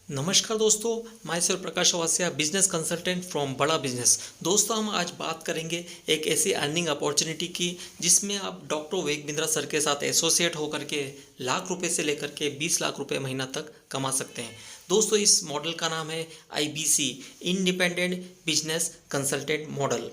नमस्कार दोस्तों, मैं sir Prakash Vasiya, business consultant from Bada business. दोस्तों, हम आज बात करेंगे एक ऐसी अर्निंग अपॉर्चुनिटी की जिसमें आप डॉक्टर विवेक बिंद्रा सर के साथ एसोसिएट होकर के लाख रुपए से लेकर के 20 लाख रुपए महीना तक कमा सकते हैं। दोस्तों, इस मॉडल का नाम है IBC, independent business consultant model.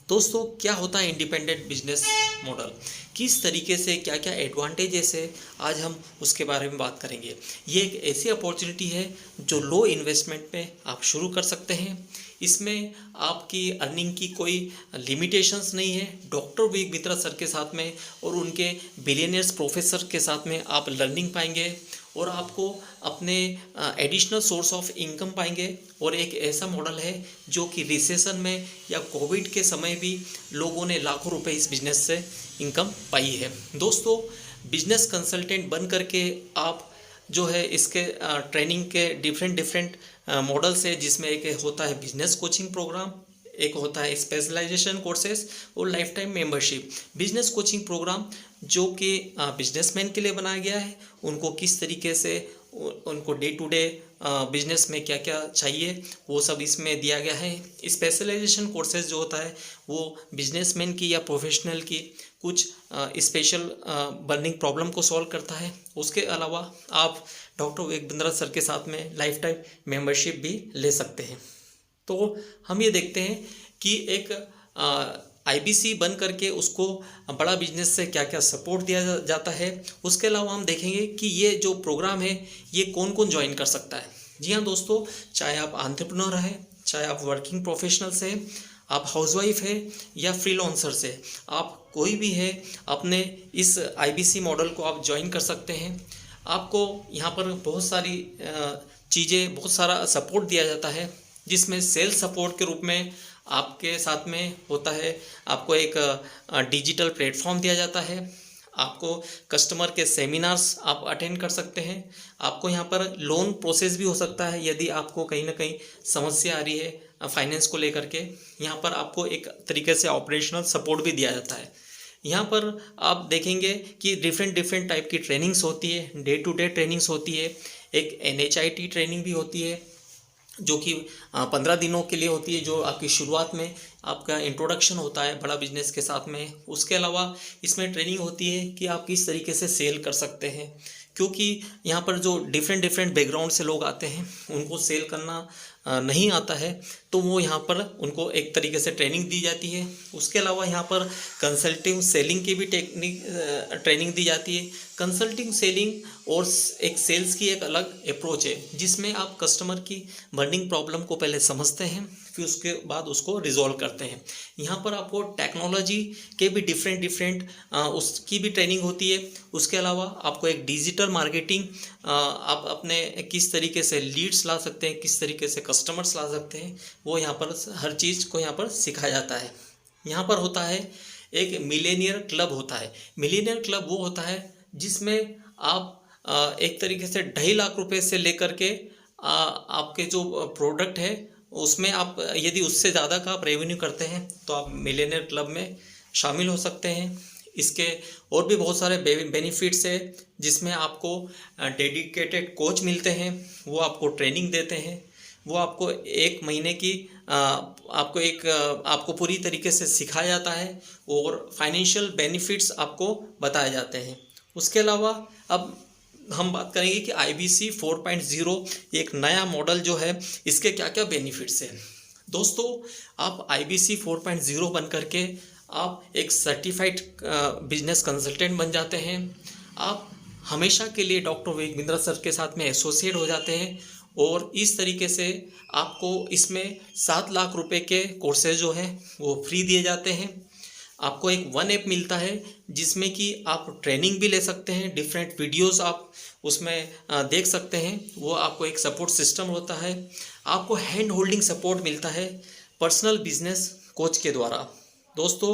दोस्तों, क्या होता है इंडिपेंडेंट बिजनेस मॉडल, किस तरीके से क्या क्या एडवांटेजेस है, आज हम उसके बारे में बात करेंगे। ये एक ऐसी अपॉर्चुनिटी है जो लो इन्वेस्टमेंट में आप शुरू कर सकते हैं। इसमें आपकी अर्निंग की कोई लिमिटेशंस नहीं है। डॉक्टर विवेक बिंद्रा सर के साथ में और उनके बिलियनियर्स प्रोफेसर के साथ में आप लर्निंग पाएंगे और आपको अपने एडिशनल सोर्स ऑफ इनकम पाएंगे। और एक ऐसा मॉडल है जो कि रिसेशन में या कोविड के समय भी लोगों ने लाखों रुपए इस बिज़नेस से इनकम पाई है। दोस्तों, बिजनेस कंसल्टेंट बन करके आप जो है इसके ट्रेनिंग के डिफरेंट मॉडल्स है, जिसमें एक होता है बिजनेस कोचिंग प्रोग्राम, एक होता है स्पेशलाइजेशन कोर्सेज और life time membership. Business coaching programme जो कि बिजनेसमैन के लिए बनाया गया है, उनको किस तरीके से उनको डे टू डे बिजनेस में क्या क्या चाहिए वो सब इसमें दिया गया है। स्पेशलाइजेशन कोर्सेज जो होता है वो बिजनेसमैन की या प्रोफेशनल की कुछ स्पेशल बर्निंग प्रॉब्लम को सॉल्व करता है। उसके अलावा आप डॉक्टर विवेक बिंद्रा सर के साथ में लाइफ टाइम मेंबरशिप भी ले सकते हैं। तो हम ये देखते हैं कि एक IBC बन करके उसको बड़ा बिजनेस से क्या क्या सपोर्ट दिया जाता है। उसके अलावा हम देखेंगे कि ये जो प्रोग्राम है ये कौन कौन ज्वाइन कर सकता है। जी हाँ दोस्तों, चाहे आप एंटरप्रेन्योर हैं, चाहे आप वर्किंग प्रोफेशनल्स हैं, आप हाउसवाइफ है या फ्रीलांसर्स है, आप कोई भी है, अपने इस IBC मॉडल को आप ज्वाइन कर सकते हैं। आपको यहाँ पर बहुत सारी चीज़ें, बहुत सारा सपोर्ट दिया जाता है, जिसमें सेल्स सपोर्ट के रूप में आपके साथ में होता है। आपको एक डिजिटल प्लेटफॉर्म दिया जाता है। आपको कस्टमर के सेमिनार्स आप अटेंड कर सकते हैं। आपको यहाँ पर लोन प्रोसेस भी हो सकता है यदि आपको कहीं ना कहीं समस्या आ रही है फाइनेंस को लेकर के। यहाँ पर आपको एक तरीके से ऑपरेशनल सपोर्ट भी दिया जाता है। यहाँ पर आप देखेंगे कि डिफरेंट टाइप की ट्रेनिंग्स होती है, डे टू डे ट्रेनिंग्स होती है। एक NHIT ट्रेनिंग भी होती है जो कि 15 दिनों के लिए होती है, जो आपकी शुरुआत में आपका इंट्रोडक्शन होता है बड़ा बिजनेस के साथ में। उसके अलावा इसमें ट्रेनिंग होती है कि आप किस तरीके से सेल कर सकते हैं, क्योंकि यहाँ पर जो डिफरेंट बैकग्राउंड से लोग आते हैं उनको सेल करना नहीं आता है, तो वो यहाँ पर उनको एक तरीके से ट्रेनिंग दी जाती है। उसके अलावा यहाँ पर कंसल्टिंग सेलिंग की भी ट्रेनिंग दी जाती है। कंसल्टिंग सेलिंग और एक सेल्स की एक अलग अप्रोच है, जिसमें आप कस्टमर की बर्निंग प्रॉब्लम को पहले समझते हैं, फिर उसके बाद उसको रिजॉल्व करते हैं। यहाँ पर आपको टेक्नोलॉजी के भी डिफरेंट उसकी भी ट्रेनिंग होती है। उसके अलावा आपको एक डिजिटल मार्केटिंग, आप अपने किस तरीके से लीड्स ला सकते हैं, किस तरीके से कस्टमर्स ला सकते हैं, वो यहाँ पर हर चीज़ को यहाँ पर सिखाया जाता है। यहाँ पर होता है एक मिलेनियर क्लब होता है। मिलेनियर क्लब वो होता है जिसमें आप एक तरीके से 2.5 लाख रुपए से लेकर के आपके जो प्रोडक्ट है उसमें आप यदि उससे ज़्यादा का आप रेवेन्यू करते हैं तो आप मिलेनियर क्लब में शामिल हो सकते हैं। इसके और भी बहुत सारे बेनिफिट्स है, जिसमें आपको डेडिकेटेड कोच मिलते हैं, वो आपको ट्रेनिंग देते हैं, वो आपको 1 महीने की आपको पूरी तरीके से सिखाया जाता है और फाइनेंशियल बेनिफिट्स आपको बताए जाते हैं। उसके अलावा अब हम बात करेंगे कि IBC 4.0 एक नया मॉडल जो है, इसके क्या क्या बेनिफिट्स हैं। दोस्तों, आप IBC 4.0 बन करके आप एक सर्टिफाइड बिजनेस कंसल्टेंट बन जाते हैं। आप हमेशा के लिए डॉक्टर विवेक बिंद्रा सर के साथ में एसोसिएट हो जाते हैं और इस तरीके से आपको इसमें 7 लाख रुपए के कोर्सेज जो है वो फ्री दिए जाते हैं। आपको एक ऐप मिलता है जिसमें कि आप ट्रेनिंग भी ले सकते हैं, डिफरेंट वीडियोस आप उसमें देख सकते हैं। वो आपको एक सपोर्ट सिस्टम होता है। आपको हैंड होल्डिंग सपोर्ट मिलता है पर्सनल बिजनेस कोच के द्वारा। दोस्तों,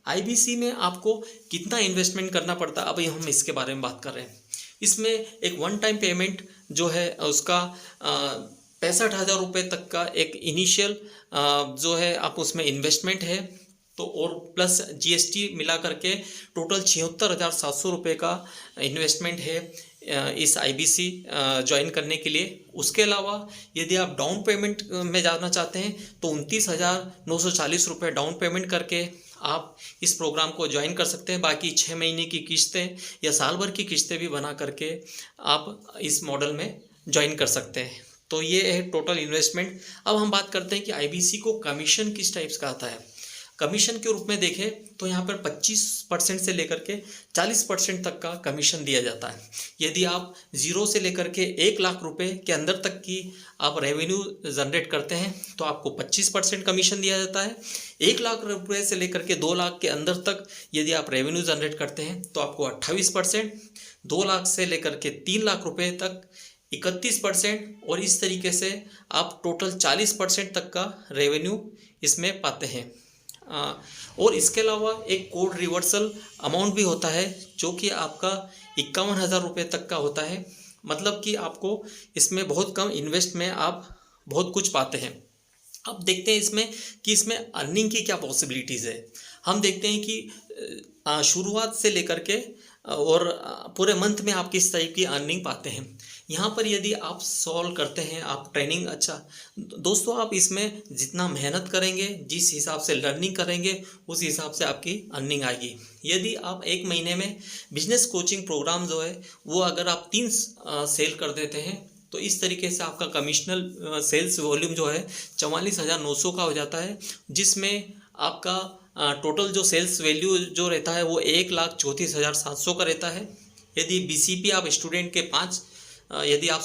IBC में आपको कितना इन्वेस्टमेंट करना पड़ता है, अभी हम इसके बारे में बात कर रहे हैं। इसमें एक वन टाइम पेमेंट जो है उसका 65,000 रुपये तक का एक इनिशियल जो है आप उसमें इन्वेस्टमेंट है, तो और प्लस GST मिला करके टोटल 76,700 रुपये का इन्वेस्टमेंट है। इस आईबीसी ज्वाइन करने के लिए। उसके अलावा यदि आप डाउन पेमेंट में जाना चाहते हैं तो 29,940 रुपये डाउन पेमेंट करके आप इस प्रोग्राम को ज्वाइन कर सकते हैं। बाकी 6 महीने की किस्तें या साल भर की किस्तें भी बना करके आप इस मॉडल में ज्वाइन कर सकते हैं। तो ये है टोटल इन्वेस्टमेंट। अब हम बात करते हैं कि आईबीसी को कमीशन किस टाइप्स का आता है। कमीशन के रूप में देखें तो यहाँ पर 25% से लेकर के 40% तक का कमीशन दिया जाता है। यदि आप 0 से लेकर के 1 लाख रुपए के अंदर तक की आप रेवेन्यू जनरेट करते हैं तो आपको 25% कमीशन दिया जाता है। 1 लाख रुपए से लेकर के 2 लाख के अंदर तक यदि आप रेवेन्यू जनरेट करते हैं तो आपको 28%, 2 लाख से लेकर के 3 लाख रुपए तक 31%, और इस तरीके से आप टोटल 40% तक का रेवेन्यू इसमें पाते हैं। और इसके अलावा एक कोड रिवर्सल अमाउंट भी होता है जो कि आपका 51,000 रुपये तक का होता है। मतलब कि आपको इसमें बहुत कम इन्वेस्ट में आप बहुत कुछ पाते हैं। अब देखते हैं इसमें कि इसमें अर्निंग की क्या पॉसिबिलिटीज़ है। हम देखते हैं कि शुरुआत से लेकर के और पूरे मंथ में आप किस टाइप की अर्निंग पाते हैं। यहाँ पर यदि आप सॉल्व करते हैं, आप ट्रेनिंग दोस्तों आप इसमें जितना मेहनत करेंगे, जिस हिसाब से लर्निंग करेंगे, उस हिसाब से आपकी अर्निंग आएगी। यदि आप 1 महीने में बिजनेस कोचिंग प्रोग्राम जो है वो अगर आप 3 सेल कर देते हैं तो इस तरीके से आपका कमिश्नल सेल्स वॉल्यूम जो है 44,900 का हो जाता है, जिसमें आपका टोटल जो सेल्स वैल्यू जो रहता है वो 1,34,700 का रहता है। यदि बीसीपी आप स्टूडेंट के 5 यदि आप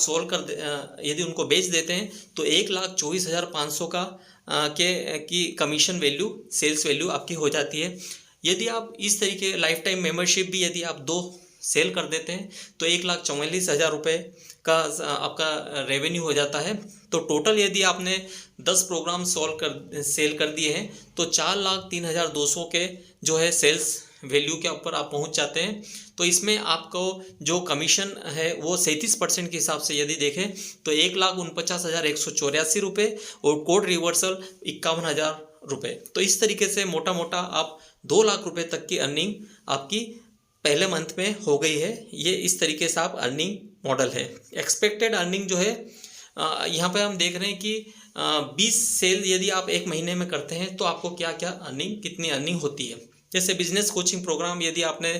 यदि उनको बेच देते हैं तो 1,24,500 का की कमीशन वैल्यू, सेल्स वैल्यू आपकी हो जाती है। यदि आप इस तरीके लाइफ टाइम मेंबरशिप भी यदि आप 2 सेल कर देते हैं तो 1,44,000 रुपये का आपका रेवेन्यू हो जाता है। तो टोटल यदि आपने 10 प्रोग्राम सेल कर दिए हैं तो 4,03,200 के जो है सेल्स वैल्यू के ऊपर आप पहुंच जाते हैं। तो इसमें आपको जो कमीशन है वो 37% के हिसाब से यदि देखें तो 1,49,184 रुपये और कोड रिवर्सल 51,000 रुपये। तो इस तरीके से मोटा मोटा आप 2 लाख रुपये तक की अर्निंग आपकी पहले मंथ में हो गई है। ये इस तरीके से आप अर्निंग मॉडल है। एक्सपेक्टेड अर्निंग जो है यहाँ पे हम देख रहे हैं कि 20 सेल यदि आप 1 महीने में करते हैं तो आपको क्या क्या अर्निंग, कितनी अर्निंग होती है। जैसे बिजनेस कोचिंग प्रोग्राम यदि आपने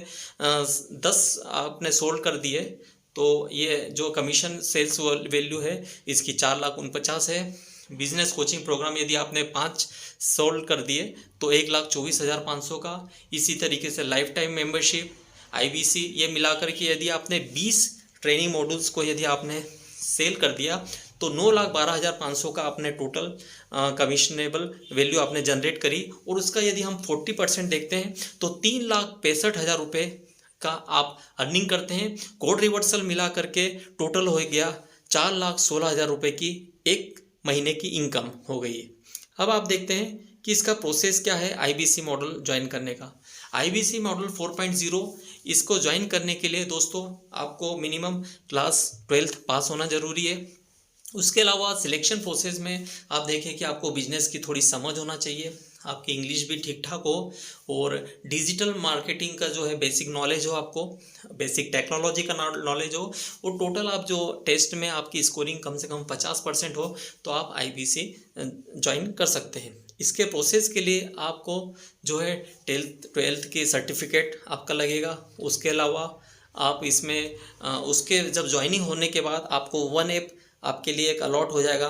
10 आपने सोल्ड कर दिए तो ये जो कमीशन सेल्स वैल्यू है इसकी 4,49,000 है। बिजनेस कोचिंग प्रोग्राम यदि आपने 5 सोल्ड कर दिए तो 1,24,500 का। इसी तरीके से लाइफ टाइम मेंबरशिप, आईबीसी, ये मिलाकर के यदि आपने 20 ट्रेनिंग मॉड्यूल्स को यदि आपने सेल कर दिया तो 9,12,500 का आपने टोटल कमिशनेबल वैल्यू आपने जनरेट करी। और उसका यदि हम 40% देखते हैं तो 3,65,000 रुपये का आप अर्निंग करते हैं। कोड रिवर्सल मिला करके टोटल हो गया 4,16,000 रुपये की 1 महीने की इनकम हो गई। अब आप देखते हैं कि इसका प्रोसेस क्या है आईबीसी मॉडल ज्वाइन करने का। आईबीसी मॉडल 4.0 इसको ज्वाइन करने के लिए दोस्तों आपको मिनिमम क्लास 12th पास होना ज़रूरी है। उसके अलावा सिलेक्शन प्रोसेस में आप देखें कि आपको बिजनेस की थोड़ी समझ होना चाहिए, आपकी इंग्लिश भी ठीक ठाक हो और डिजिटल मार्केटिंग का जो है बेसिक नॉलेज हो, आपको बेसिक टेक्नोलॉजी का नॉलेज हो, और टोटल आप जो टेस्ट में आपकी स्कोरिंग कम से कम 50% हो तो आप आईबीसी ज्वाइन कर सकते हैं। इसके प्रोसेस के लिए आपको जो है 12th के सर्टिफिकेट आपका लगेगा। उसके अलावा आप इसमें उसके जब ज्वाइनिंग होने के बाद आपको 1 ऐप आपके लिए एक अलॉट हो जाएगा,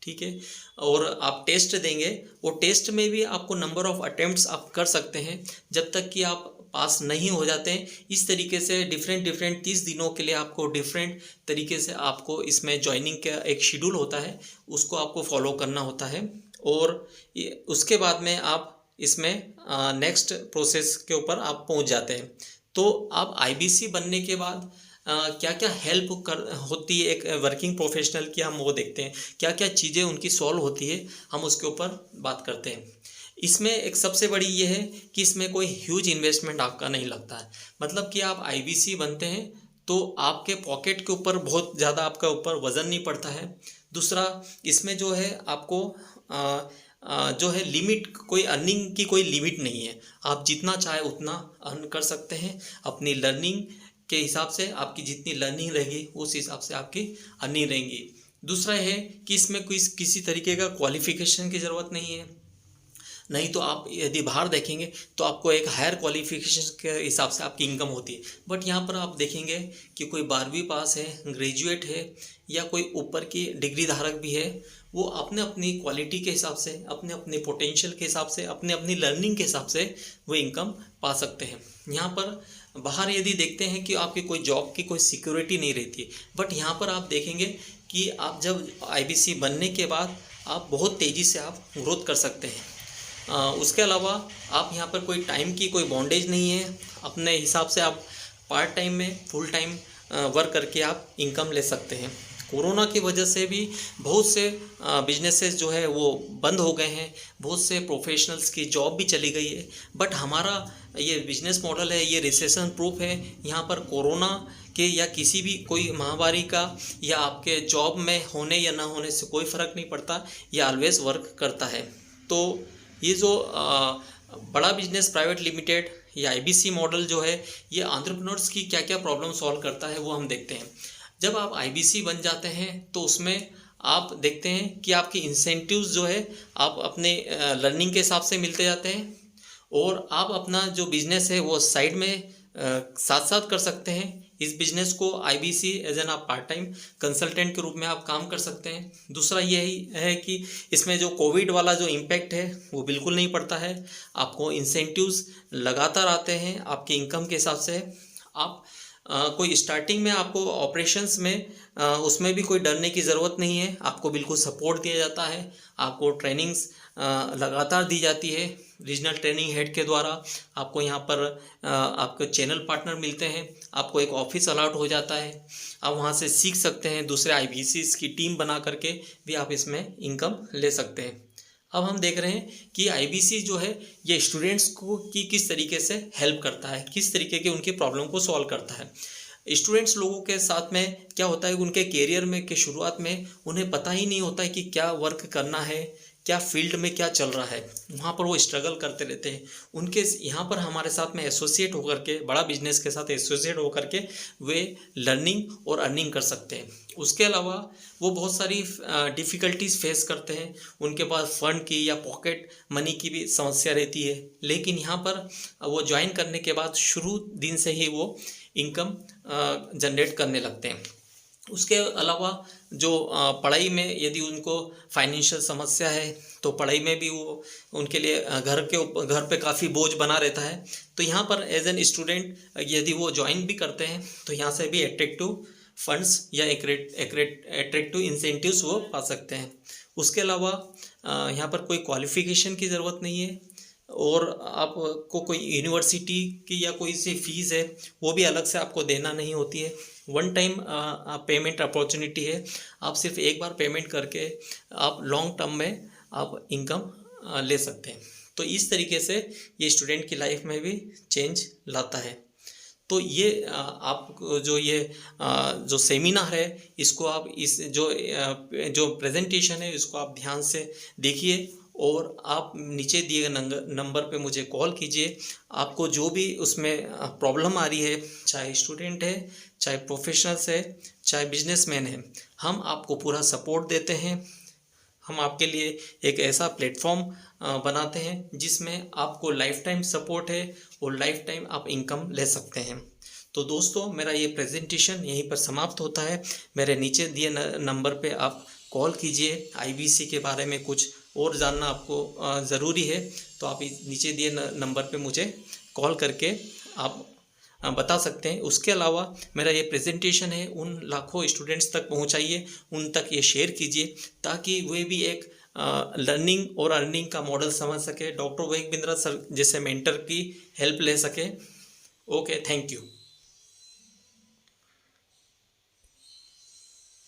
ठीक है, और आप टेस्ट देंगे। वो टेस्ट में भी आपको नंबर ऑफ अटेम्प्ट्स आप कर सकते हैं जब तक कि आप पास नहीं हो जाते हैं। इस तरीके से डिफरेंट 30 दिनों के लिए आपको डिफरेंट तरीके से आपको इसमें ज्वाइनिंग का एक शेड्यूल होता है, उसको आपको फॉलो करना होता है। और उसके बाद में आप इसमें नेक्स्ट प्रोसेस के ऊपर आप पहुंच जाते हैं। तो आप आईबीसी बनने के बाद क्या क्या हेल्प होती है एक वर्किंग प्रोफेशनल की, हम वो देखते हैं क्या क्या चीज़ें उनकी सॉल्व होती है, हम उसके ऊपर बात करते हैं। इसमें एक सबसे बड़ी ये है कि इसमें कोई ह्यूज इन्वेस्टमेंट आपका नहीं लगता है। मतलब कि आप आईबीसी बनते हैं तो आपके पॉकेट के ऊपर बहुत ज़्यादा आपका ऊपर वज़न नहीं पड़ता है। दूसरा, इसमें जो है आपको जो है लिमिट, कोई अर्निंग की कोई लिमिट नहीं है, आप जितना चाहे उतना अर्न कर सकते हैं। अपनी लर्निंग के हिसाब से आपकी जितनी लर्निंग रहेगी उस हिसाब से आपकी अर्निंग रहेंगी। दूसरा है कि इसमें किसी तरीके का क्वालिफिकेशन की ज़रूरत नहीं है। नहीं तो आप यदि बाहर देखेंगे तो आपको एक हायर क्वालिफिकेशन के हिसाब से आपकी इनकम होती है, बट यहाँ पर आप देखेंगे कि कोई 12वीं पास है, ग्रेजुएट है या कोई ऊपर की डिग्री धारक भी है, वो अपने अपनी क्वालिटी के हिसाब से, अपने अपने पोटेंशियल के हिसाब से, अपने अपनी लर्निंग के हिसाब से वो इनकम पा सकते हैं। यहाँ पर बाहर यदि देखते हैं कि आपकी कोई जॉब की कोई सिक्योरिटी नहीं रहती है, बट यहाँ पर आप देखेंगे कि आप जब आईबीसी बनने के बाद आप बहुत तेज़ी से आप ग्रोथ कर सकते हैं। उसके अलावा आप यहाँ पर कोई टाइम की कोई बॉन्डेज नहीं है, अपने हिसाब से आप पार्ट टाइम में फुल टाइम वर्क करके आप इनकम ले सकते हैं। कोरोना की वजह से भी बहुत से बिजनेसेस जो है वो बंद हो गए हैं, बहुत से प्रोफेशनल्स की जॉब भी चली गई है, बट हमारा ये बिजनेस मॉडल है, ये रिसेशन प्रूफ है। यहाँ पर कोरोना के या किसी भी कोई महामारी का या आपके जॉब में होने या ना होने से कोई फ़र्क नहीं पड़ता, ये ऑलवेज वर्क करता है। तो ये जो बड़ा बिजनेस प्राइवेट लिमिटेड या आईबीसी मॉडल जो है, ये एंटरप्रेन्योर्स की क्या क्या प्रॉब्लम सॉल्व करता है वो हम देखते हैं। जब आप आईबीसी बन जाते हैं तो उसमें आप देखते हैं कि आपकी इंसेंटिव्स जो है आप अपने लर्निंग के हिसाब से मिलते जाते हैं, और आप अपना जो बिजनेस है वो साइड में साथ साथ कर सकते हैं। इस बिजनेस को आईबीसी एज एन आप पार्ट टाइम कंसल्टेंट के रूप में आप काम कर सकते हैं। दूसरा यही है कि इसमें जो कोविड वाला जो इम्पैक्ट है वो बिल्कुल नहीं पड़ता है, आपको इंसेंटिव्स लगातार आते हैं आपकी इनकम के हिसाब से। आप कोई स्टार्टिंग में आपको ऑपरेशंस में उसमें भी कोई डरने की ज़रूरत नहीं है, आपको बिल्कुल सपोर्ट दिया जाता है, आपको ट्रेनिंग्स लगातार दी जाती है रीजनल ट्रेनिंग हेड के द्वारा। आपको यहाँ पर आपके चैनल पार्टनर मिलते हैं, आपको एक ऑफिस अलॉट हो जाता है, आप वहाँ से सीख सकते हैं, दूसरे आईबीसीज की टीम बना करके भी आप इसमें इनकम ले सकते हैं। अब हम देख रहे हैं कि आईबीसी जो है ये स्टूडेंट्स को किस तरीके से हेल्प करता है, किस तरीके के उनकी प्रॉब्लम को सॉल्व करता है। स्टूडेंट्स लोगों के साथ में क्या होता है, उनके कैरियर में के शुरुआत में उन्हें पता ही नहीं होता है कि क्या वर्क करना है, क्या फील्ड में क्या चल रहा है, वहाँ पर वो स्ट्रगल करते रहते हैं। उनके यहाँ पर हमारे साथ में एसोसिएट होकर के, बड़ा बिजनेस के साथ एसोसिएट होकर के वे लर्निंग और अर्निंग कर सकते हैं। उसके अलावा वो बहुत सारी डिफ़िकल्टीज फेस करते हैं, उनके पास फंड की या पॉकेट मनी की भी समस्या रहती है, लेकिन यहाँ पर वो ज्वाइन करने के बाद शुरू दिन से ही वो इनकम जनरेट करने लगते हैं। उसके अलावा जो पढ़ाई में यदि उनको फाइनेंशियल समस्या है तो पढ़ाई में भी वो उनके लिए घर पे काफ़ी बोझ बना रहता है, तो यहाँ पर एज एन स्टूडेंट यदि वो ज्वाइन भी करते हैं तो यहाँ से भी अट्रैक्टिव फंड्स या अट्रैक्टिव इंसेंटिव्स वो पा सकते हैं। उसके अलावा यहाँ पर कोई क्वालिफ़िकेशन की ज़रूरत नहीं है, और आपको कोई यूनिवर्सिटी की या कोई सी फीस है वो भी अलग से आपको देना नहीं होती है। वन टाइम पेमेंट अपॉर्चुनिटी है, आप सिर्फ एक बार पेमेंट करके आप लॉन्ग टर्म में आप इनकम ले सकते हैं। तो इस तरीके से ये स्टूडेंट की लाइफ में भी चेंज लाता है। तो ये आप जो सेमिनार है इसको आप इस जो प्रेजेंटेशन है इसको आप ध्यान से देखिए, और आप नीचे दिए नंबर पे मुझे कॉल कीजिए। आपको जो भी उसमें प्रॉब्लम आ रही है, चाहे स्टूडेंट है, चाहे प्रोफेशनल्स है, चाहे बिजनेसमैन है, हम आपको पूरा सपोर्ट देते हैं। हम आपके लिए एक ऐसा प्लेटफॉर्म बनाते हैं जिसमें आपको लाइफ टाइम सपोर्ट है और लाइफ टाइम आप इनकम ले सकते हैं। तो दोस्तों, मेरा ये प्रेजेंटेशन यहीं पर समाप्त होता है। मेरे नीचे दिए नंबर पे आप कॉल कीजिए। आईबीसी के बारे में कुछ और जानना आपको ज़रूरी है तो आप नीचे दिए नंबर पे मुझे कॉल करके आप बता सकते हैं। उसके अलावा मेरा ये प्रेजेंटेशन है उन लाखों स्टूडेंट्स तक पहुंचाइए, उन तक ये शेयर कीजिए ताकि वे भी एक लर्निंग और अर्निंग का मॉडल समझ सके, डॉक्टर वेग बिंद्रा सर जैसे मेंटर की हेल्प ले सके। Okay, thank you.